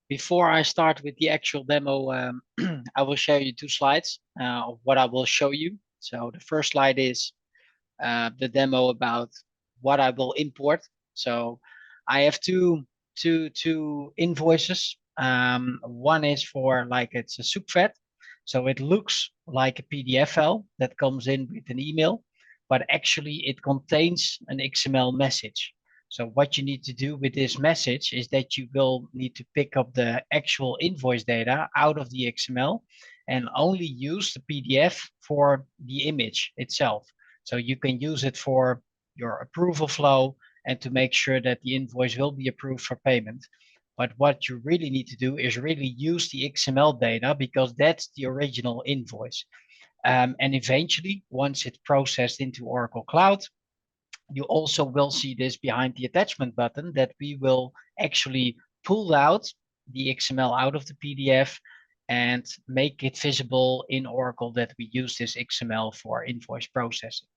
Before I start with the actual demo, I will show you 2 slides of what I will show you. So the first slide is the demo about what I will import. So I have two invoices. One is for like it's a subvet, so it looks like a PDF file that comes in with an email, but actually it contains an XML message. So what you need to do with this message is that you will need to pick up the actual invoice data out of the XML and only use the PDF for the image itself. So you can use it for your approval flow and to make sure that the invoice will be approved for payment. But what you really need to do is really use the XML data because that's the original invoice. And eventually, once it's processed into Oracle Cloud, you also will see this behind the attachment button that we will actually pull out the XML out of the PDF and make it visible in Oracle that we use this XML for invoice processing.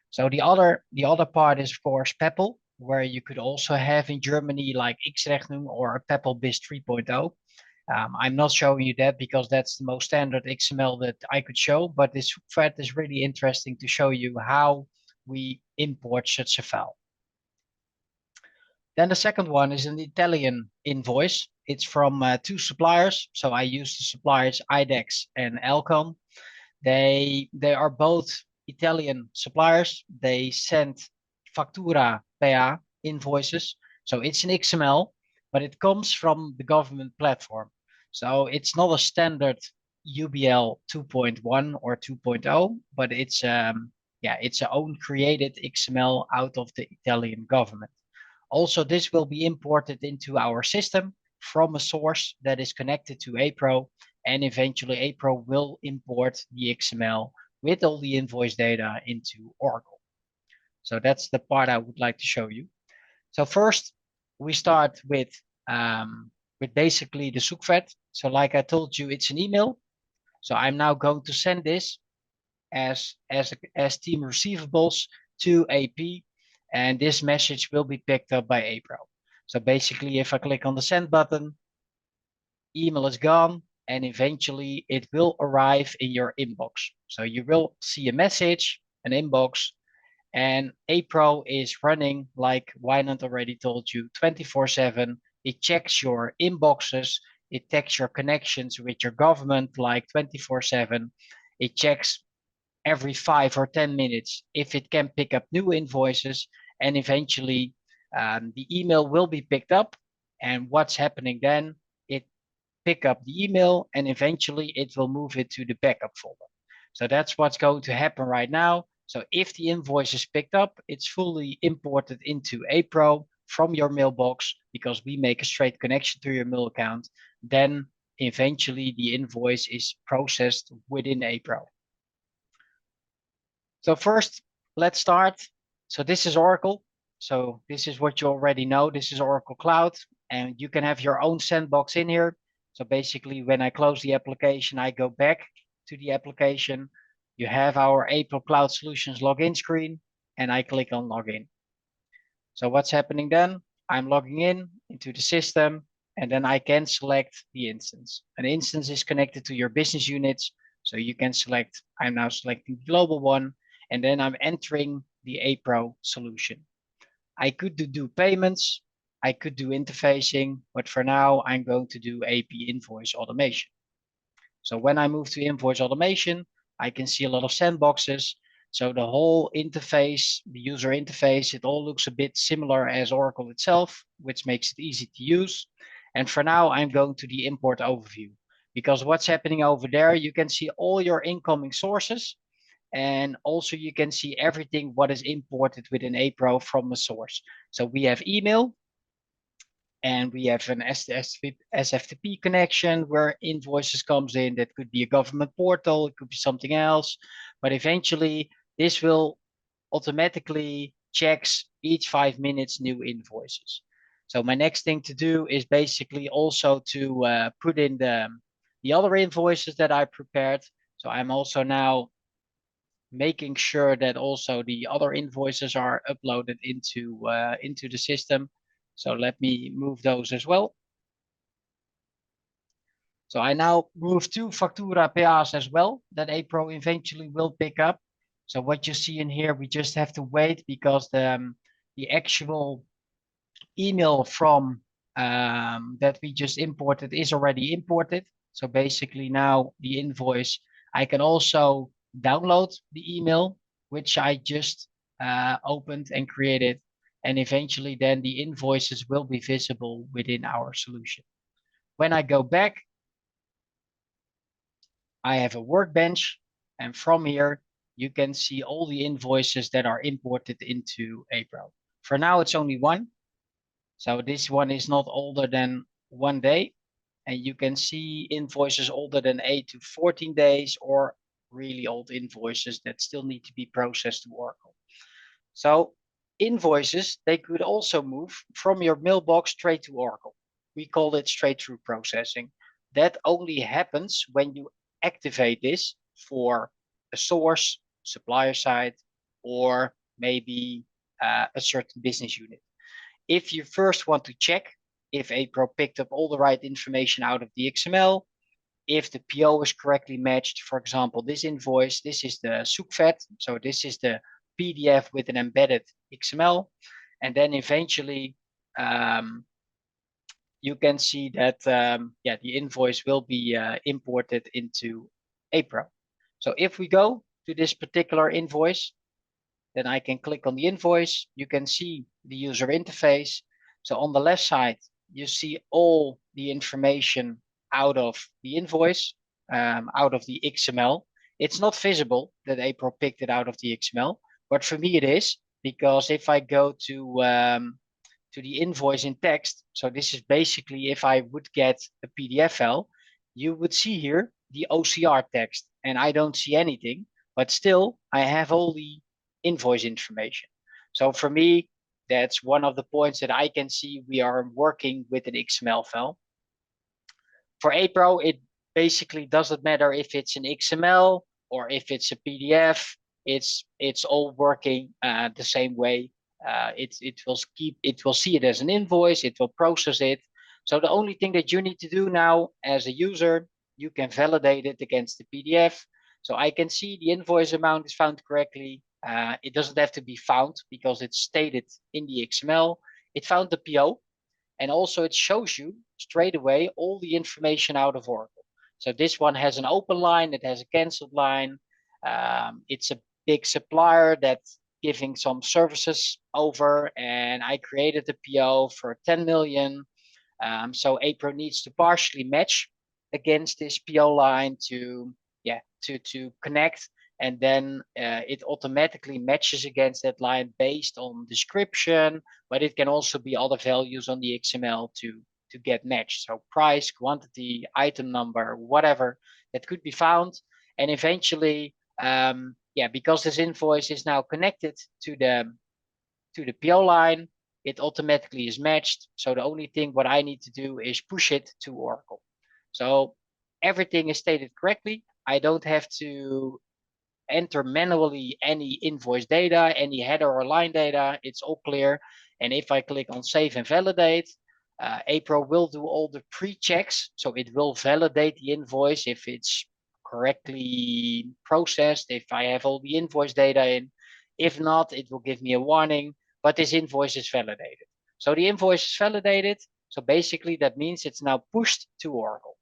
So the other part is of course Peppol, where you could also have in Germany like Xrechnung or a Peppol BIS 3.0. I'm not showing you that because that's the most standard XML that I could show, but this thread is really interesting to show you how we import such a file. Then the second one is an Italian invoice. It's from 2 suppliers. So I use the suppliers IDEX and Alcon. They are both Italian suppliers. They send factura PA invoices. So it's an XML, but it comes from the government platform. So it's not a standard UBL 2.1 or 2.0, but it's it's a own created XML out of the Italian government. Also, this will be imported into our system from a source that is connected to APRO, and eventually APRO will import the XML with all the invoice data into Oracle. So that's the part I would like to show you. So first, we start with basically the subvet. So like I told you, it's an email. So I'm now going to send this as team receivables to AP, and this message will be picked up by APRO. So basically, if I click on the send button, email is gone, and eventually it will arrive in your inbox. So you will see a message, an inbox, and APRO is running, like Wynand already told you, 24/7. It checks your inboxes, it checks your connections with your government like 24/7. It checks every 5 or 10 minutes if it can pick up new invoices, and eventually the email will be picked up. And what's happening then? It pick up the email and eventually it will move it to the backup folder. So that's what's going to happen right now. So if the invoice is picked up, it's fully imported into APRO from your mailbox because we make a straight connection to your mail account. Then eventually the invoice is processed within APRO. So first, let's start. So this is Oracle. So this is what you already know. This is Oracle Cloud, and you can have your own sandbox in here. So basically, when I close the application, I go back to the application. You have our APRO Cloud Solutions login screen, and I click on login. So what's happening then? I'm logging in into the system, and then I can select the instance. An instance is connected to your business units, so you can select, I'm now selecting the global one, and then I'm entering the APRO solution. I could do payments, I could do interfacing, but for now I'm going to do AP invoice automation. So when I move to invoice automation, I can see a lot of sandboxes. So the whole interface, the user interface, it all looks a bit similar as Oracle itself, which makes it easy to use. And for now, I'm going to the import overview, because what's happening over there, you can see all your incoming sources. And also you can see everything what is imported within APRO from a source. So we have email, and we have an SFTP connection where invoices comes in. That could be a government portal, it could be something else, but eventually this will automatically checks each 5 minutes new invoices. So my next thing to do is basically also to put in the other invoices that I prepared. So I'm also now making sure that also the other invoices are uploaded into the system. So let me move those as well. So I now move to Factura PAs as well that APRO eventually will pick up. So what you see in here, we just have to wait because the actual email from that we just imported is already imported. So basically now the invoice, I can also download the email, which I just opened and created. And eventually then the invoices will be visible within our solution. When I go back, I have a workbench, and from here you can see all the invoices that are imported into APRO. For now, it's only one. So this one is not older than 1 day. And you can see invoices older than 8 to 14 days or really old invoices that still need to be processed to Oracle. So invoices, they could also move from your mailbox straight to Oracle. We call it straight through processing. That only happens when you activate this for a source, supplier side, or maybe a certain business unit. If you first want to check if APRO picked up all the right information out of the XML, if the PO is correctly matched, for example, this invoice, this is the zoekvet, so this is the PDF with an embedded XML, and then eventually you can see that yeah, the invoice will be imported into APRO. So if we go to this particular invoice, then I can click on the invoice. You can see the user interface. So on the left side, you see all the information out of the invoice, out of the XML. It's not visible that APRO picked it out of the XML, but for me it is, because if I go to the invoice in text, so this is basically if I would get a PDF file, you would see here the OCR text, and I don't see anything, but still I have all the invoice information. So for me, that's one of the points that I can see we are working with an XML file. For APRO, it basically doesn't matter if it's an XML or if it's a PDF. It's all working the same way. It will see it as an invoice. It will process it. So the only thing that you need to do now as a user, you can validate it against the PDF. So I can see the invoice amount is found correctly. It doesn't have to be found because it's stated in the XML. It found the PO, and also it shows you straight away all the information out of Oracle. So this one has an open line, it has a canceled line. It's a big supplier that's giving some services over, and I created the PO for 10 million. So APRO needs to partially match against this PO line to connect, and then it automatically matches against that line based on description, but it can also be other values on the XML to get matched. So price, quantity, item number, whatever that could be found, and eventually, because this invoice is now connected to the PO line, it automatically is matched. So the only thing what I need to do is push it to Oracle. So everything is stated correctly. I don't have to enter manually any invoice data, any header or line data. It's all clear. And if I click on save and validate, APRO will do all the pre-checks. So it will validate the invoice if it's correctly processed, if I have all the invoice data in. If not, it will give me a warning, but this invoice is validated. So the invoice is validated. So basically that means it's now pushed to Oracle.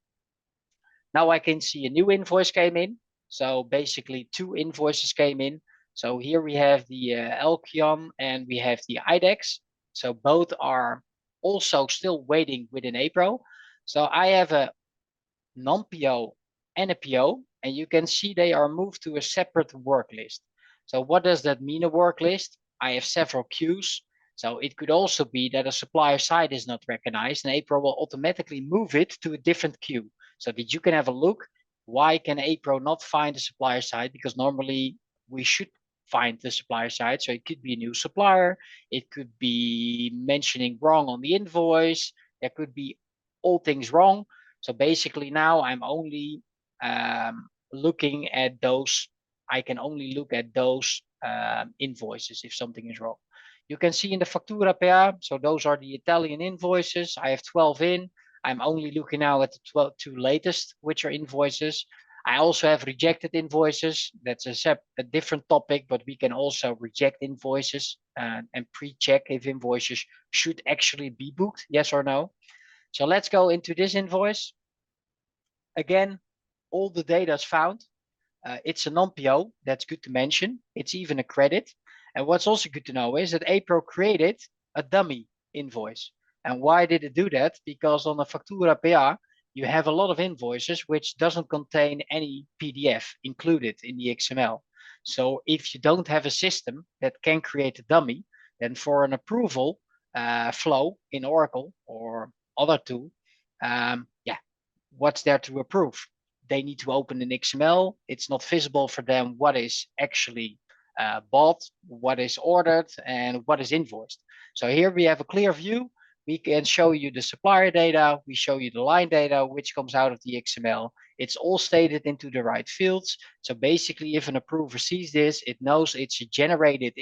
Now I can see a new invoice came in. So basically 2 invoices came in. So here we have the Elkion and we have the IDEX. So both are also still waiting within APRO. So I have a non-PO and a PO, and you can see they are moved to a separate work list. So what does that mean, a work list? I have several queues. So it could also be that a supplier side is not recognized, and APRO will automatically move it to a different queue so that you can have a look. Why can APRO not find the supplier side? Because normally we should find the supplier side. So it could be a new supplier. It could be mentioning wrong on the invoice. There could be all things wrong. So basically now I'm only looking at those. I can only look at those invoices if something is wrong. You can see in the Factura PA, so those are the Italian invoices. I have 12 in. I'm only looking now at the two latest, which are invoices. I also have rejected invoices. That's a different topic, but we can also reject invoices and pre-check if invoices should actually be booked, yes or no. So let's go into this invoice. Again, all the data is found. It's a non-PO, that's good to mention. It's even a credit. And what's also good to know is that APRO created a dummy invoice. And why did it do that? Because on the Factura PA, you have a lot of invoices which doesn't contain any PDF included in the XML. So if you don't have a system that can create a dummy, then for an approval flow in Oracle or other tool, yeah, what's there to approve? They need to open an XML. It's not visible for them what is actually bought, what is ordered, and what is invoiced. So here we have a clear view. We can show you the supplier data. We show you the line data, which comes out of the XML. It's all stated into the right fields. So basically, if an approver sees this, it knows it's a generated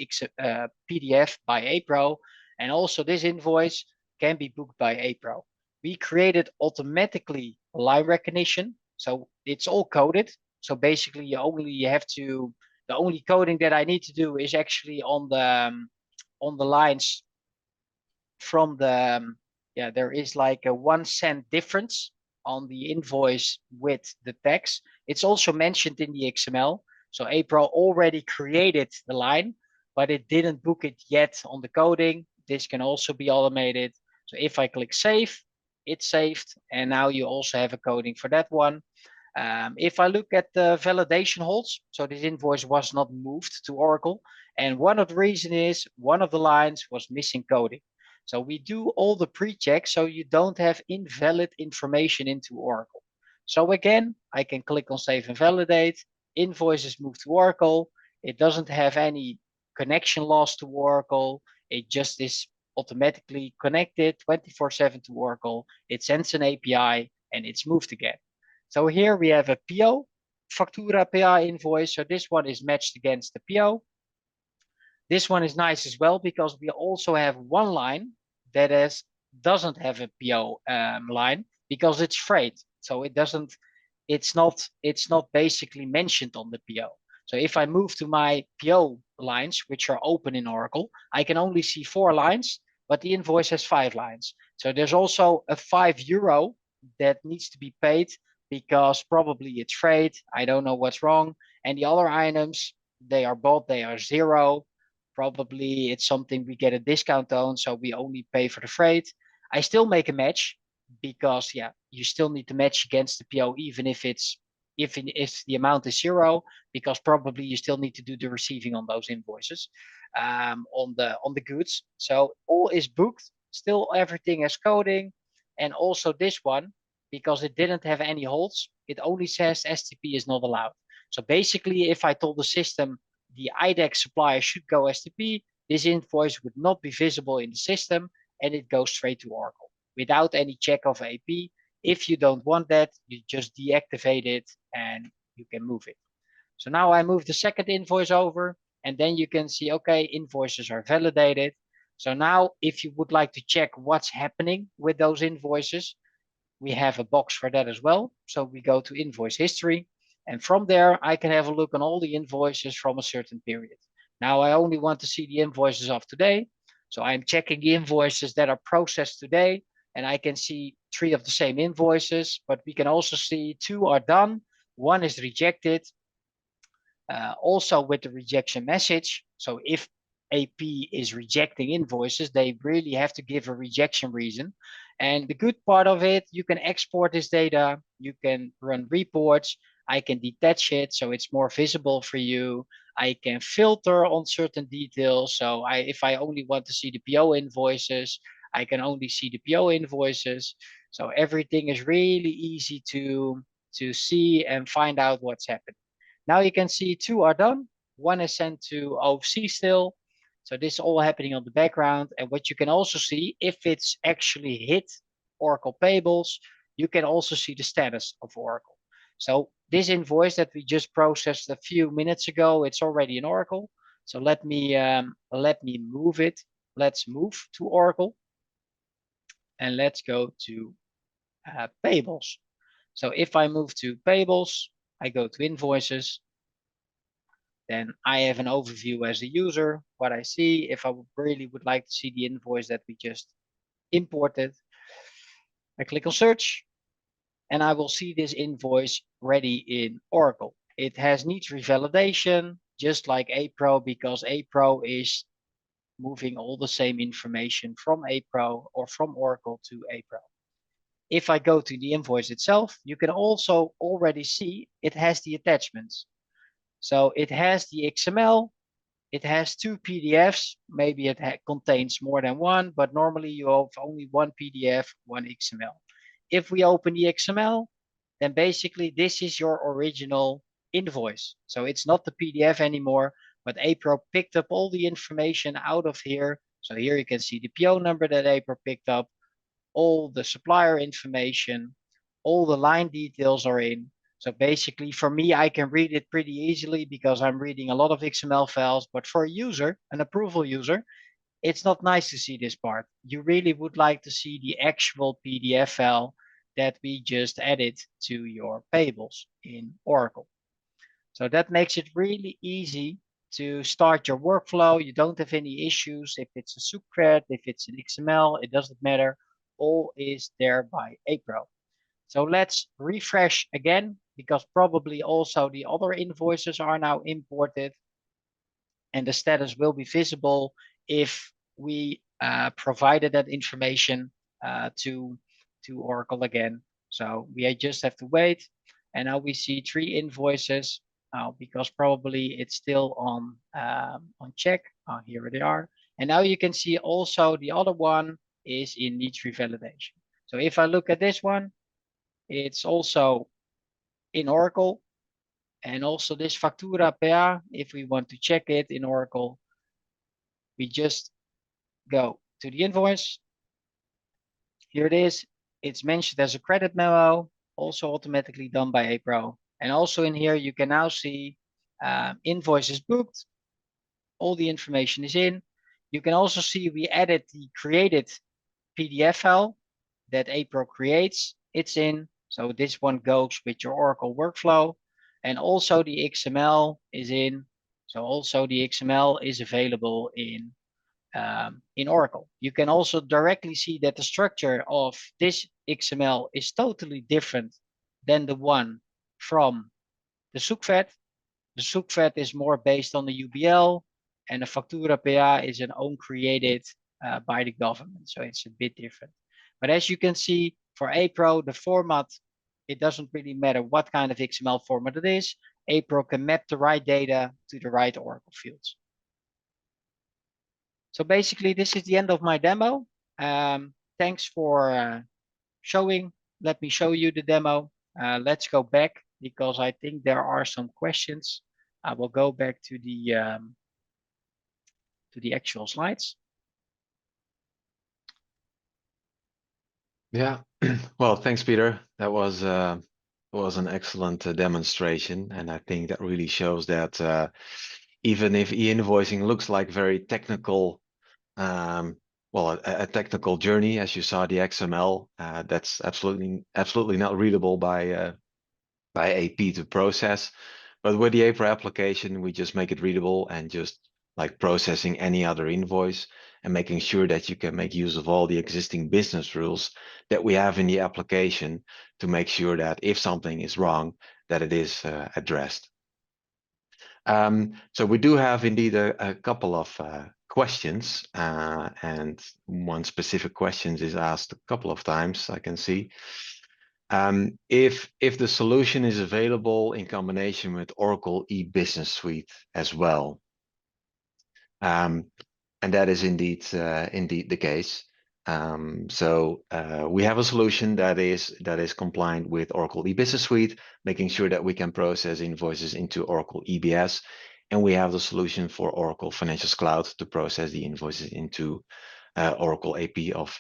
PDF by APRO. And also this invoice can be booked by APRO. We created automatically line recognition. So it's all coded. So basically you have to, the only coding that I need to do is actually on the lines from the, yeah, there is like a 1 cent difference on the invoice with the text. It's also mentioned in the XML. So APRO already created the line, but it didn't book it yet on the coding. This can also be automated. So if I click save, it's saved. And now you also have a coding for that one. If I look at the validation holds, so this invoice was not moved to Oracle. And one of the reasons is one of the lines was missing coding. So we do all the pre-checks so you don't have invalid information into Oracle. So again, I can click on save and validate. Invoice is moved to Oracle. It doesn't have any connection loss to Oracle. It just is automatically connected 24/7 to Oracle. It sends an API and it's moved again. So here we have a PO, Factura PA invoice. So this one is matched against the PO. This one is nice as well because we also have one line that doesn't have a PO line because it's freight. So it's not basically mentioned on the PO. So if I move to my PO lines, which are open in Oracle, I can only see 4 lines, but the invoice has 5 lines. So there's also a €5 that needs to be paid because probably it's freight. I don't know what's wrong. And the other items, they are bought, they are 0. Probably it's something we get a discount on, so we only pay for the freight. I still make a match because, yeah, you still need to match against the PO even if the amount is 0, because probably you still need to do the receiving on those invoices on the goods. So all is booked, still everything is coding, and also this one, because it didn't have any holds, it only says STP is not allowed. So basically, if I told the system the IDEX supplier should go STP, this invoice would not be visible in the system and it goes straight to Oracle without any check of AP. If you don't want that, you just deactivate it and you can move it. So now I move the second invoice over and then you can see, okay, invoices are validated. So now if you would like to check what's happening with those invoices, we have a box for that as well. So we go to invoice history. And from there, I can have a look on all the invoices from a certain period. Now I only want to see the invoices of today. So I'm checking the invoices that are processed today. And I can see 3 of the same invoices, but we can also see 2 are done. 1 is rejected. Also with the rejection message. So if AP is rejecting invoices, they really have to give a rejection reason. And the good part of it, you can export this data, you can run reports, I can detach it so it's more visible for you. I can filter on certain details. So if I only want to see the PO invoices, I can only see the PO invoices. So everything is really easy to see and find out what's happening. Now you can see 2 are done. 1 is sent to OFC still. So this is all happening on the background. And what you can also see, if it's actually hit Oracle Payables, you can also see the status of Oracle. So this invoice that we just processed a few minutes ago, it's already in Oracle. So let me move it. Let's move to Oracle. And let's go to payables. So if I move to payables, I go to invoices, then I have an overview as a user, what I see. If I really would like to see the invoice that we just imported, I click on search, and I will see this invoice ready in Oracle. It has needs revalidation, just like APRO, because APRO is moving all the same information from APRO or from Oracle to APRO. If I go to the invoice itself, you can also already see it has the attachments. So it has the XML, it has 2 PDFs, maybe it contains more than one, but normally you have only one PDF, one XML. If we open the XML, then basically this is your original invoice. So it's not the PDF anymore, but APRO picked up all the information out of here. So here you can see the PO number that APRO picked up, all the supplier information, all the line details are in. So basically for me, I can read it pretty easily because I'm reading a lot of XML files, but for a user, an approval user, it's not nice to see this part. You really would like to see the actual PDF file that we just added to your payables in Oracle. So that makes it really easy to start your workflow. You don't have any issues. If it's a subcred, if it's an XML, it doesn't matter. All is there by APRO. So let's refresh again, because probably also the other invoices are now imported, and the status will be visible if we provided that information to Oracle again. So we just have to wait. And now we see 3 invoices because probably it's still on check. Here they are. And now you can see also the other one is in needs revalidation. So if I look at this one, it's also in Oracle. And also this Factura PA, if we want to check it in Oracle, we just go to the invoice. Here it is. It's mentioned as a credit memo, also automatically done by APRO. And also in here, you can now see invoices booked. All the information is in. You can also see we added the created PDF file that APRO creates. It's in. So this one goes with your Oracle workflow. And also the XML is in. So also the XML is available in Oracle. You can also directly see that the structure of this XML is totally different than the one from the Zoekvet. The Zoekvet is more based on the UBL, and the Factura PA is an own created by the government, so it's a bit different. But as you can see, for APRO, the format, it doesn't really matter what kind of XML format it is. APRO can map the right data to the right Oracle fields. So basically, this is the end of my demo. Thanks for showing. Let me show you the demo. Let's go back because I think there are some questions. I will go back to the actual slides. Yeah, well, thanks, Peter. That was an excellent demonstration, and I think that really shows that even if e-invoicing looks like very technical, well, a technical journey, as you saw the XML, that's absolutely not readable by AP to process. But with the APRO application, we just make it readable and just like processing any other invoice and making sure that you can make use of all the existing business rules that we have in the application to make sure that if something is wrong, that it is addressed. So we do have indeed a couple of questions, and one specific question is asked a couple of times, I can see. If the solution is available in combination with Oracle e-business suite as well. And that is indeed the case. So we have a solution that is compliant with Oracle e-business suite, making sure that we can process invoices into Oracle EBS, and we have the solution for Oracle Financials Cloud to process the invoices into Oracle AP of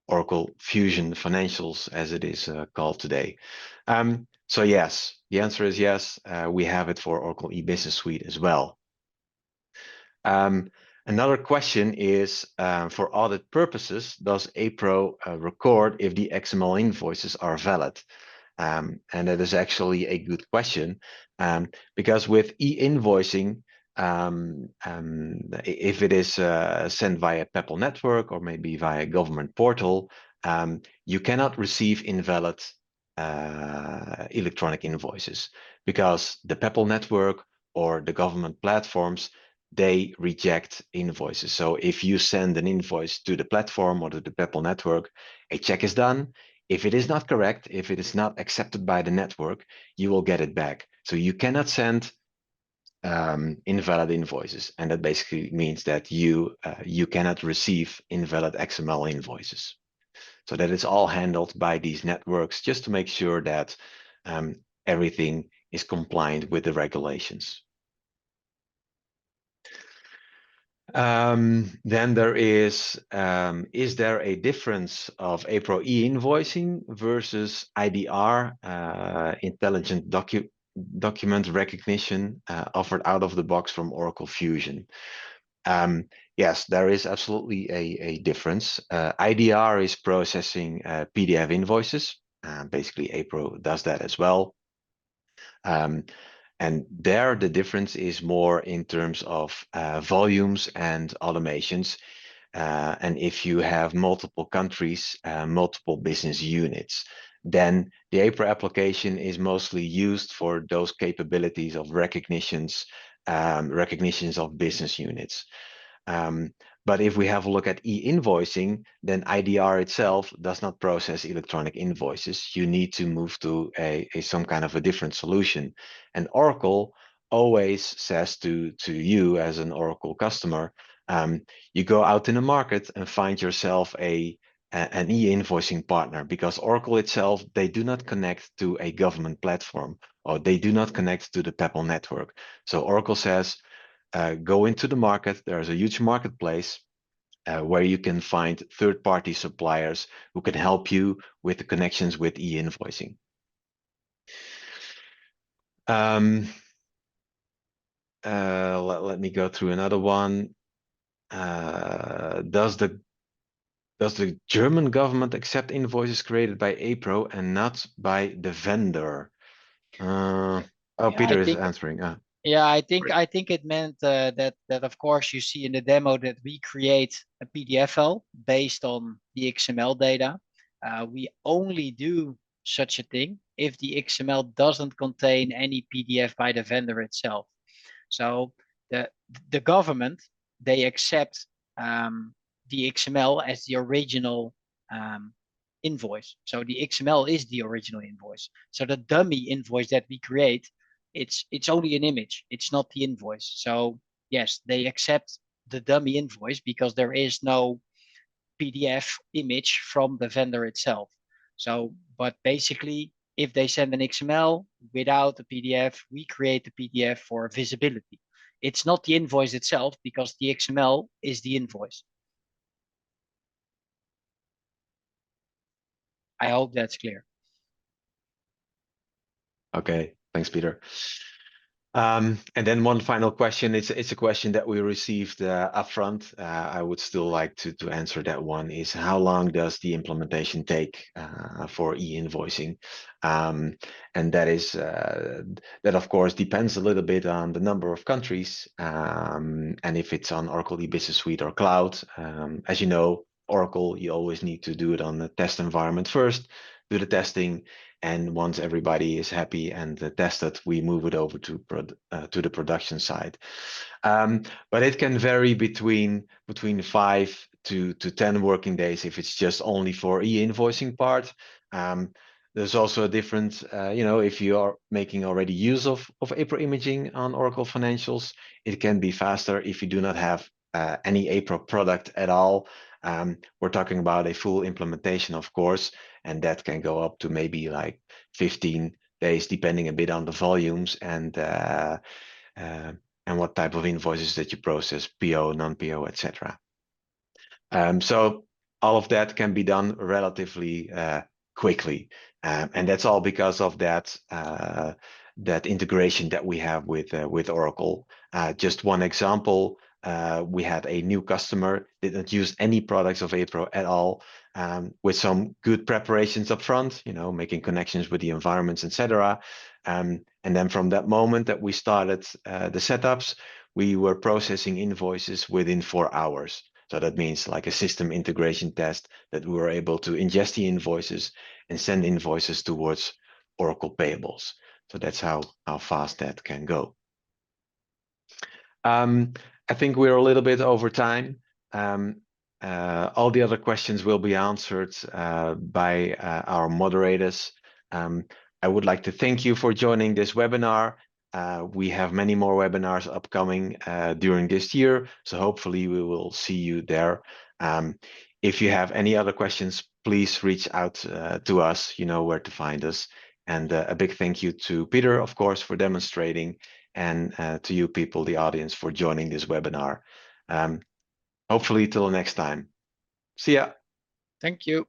Oracle Fusion Financials, as it is called today. So yes, the answer is yes. We have it for Oracle e-business suite as well. Another question is, for audit purposes, does APRO record if the XML invoices are valid? And that is actually a good question, because with e-invoicing, if it is sent via Peppol Network or maybe via government portal, you cannot receive invalid electronic invoices, because the Peppol Network or the government platforms, they reject invoices. So if you send an invoice to the platform or to the Peppol Network, a check is done. If it is not correct, if it is not accepted by the network, you will get it back. So you cannot send invalid invoices, and that basically means that you cannot receive invalid XML invoices. So that is all handled by these networks, just to make sure that everything is compliant with the regulations. Then there is there a difference of APRO e-invoicing versus IDR, intelligent document recognition, offered out of the box from Oracle Fusion? Yes, there is absolutely a difference. IDR is processing PDF invoices. Basically, APRO does that as well. And there, the difference is more in terms of volumes and automations. And if you have multiple countries, multiple business units, then the APRO application is mostly used for those capabilities of recognitions of business units. But if we have a look at e-invoicing, then IDR itself does not process electronic invoices. You need to move to some kind of a different solution. And Oracle always says to you as an Oracle customer, you go out in the market and find yourself an e-invoicing partner, because Oracle itself, they do not connect to a government platform, or they do not connect to the Peppol network. So Oracle says, go into the market. There's a huge marketplace where you can find third-party suppliers who can help you with the connections with e-invoicing. Let me go through another one. Does the German government accept invoices created by APRO and not by the vendor? Oh, Yeah, Peter is answering. Yeah, I think it meant that of course you see in the demo that we create a PDF file based on the XML data. We only do such a thing if the XML doesn't contain any PDF by the vendor itself. So the government, they accept the XML as the original invoice. So the XML is the original invoice. So the dummy invoice that we create, it's only an image. It's not the invoice. So yes, they accept the dummy invoice because there is no PDF image from the vendor itself. So, but basically, if they send an XML without a PDF, we create the PDF for visibility. It's not the invoice itself because the XML is the invoice. I hope that's clear. Okay, thanks, Peter. And then one final question. It's a question that we received upfront. I would still like to answer that one. Is how long does the implementation take for e-invoicing? And that is that of course depends a little bit on the number of countries and if it's on Oracle e-Business Suite or cloud. As you know, Oracle, you always need to do it on the test environment first, do the testing, and once everybody is happy and tested, we move it over to the production side. But it can vary between 5 to 10 working days if it's just only for e-invoicing part. There's also a different, if you are making already use of APRO imaging on Oracle Financials, it can be faster. If you do not have any APRO product at all, we're talking about a full implementation, of course, and that can go up to maybe like 15 days, depending a bit on the volumes and what type of invoices that you process, PO, non-PO, etc. So all of that can be done relatively quickly, and that's all because of that that integration that we have with Oracle. Just one example. we had a new customer, didn't use any products of APRO at all, with some good preparations up front, making connections with the environments, etc. And then from that moment that we started the setups, we were processing invoices within 4 hours. So that means like a system integration test that we were able to ingest the invoices and send invoices towards Oracle payables. So that's how fast that can go. I think we're a little bit over time. All the other questions will be answered by our moderators. I would like to thank you for joining this webinar. We have many more webinars upcoming during this year, so hopefully we will see you there. If you have any other questions, please reach out to us. You know where to find us. And a big thank you to Peter, of course, for demonstrating, and to you people, the audience, for joining this webinar. Hopefully till next time. See ya. Thank you.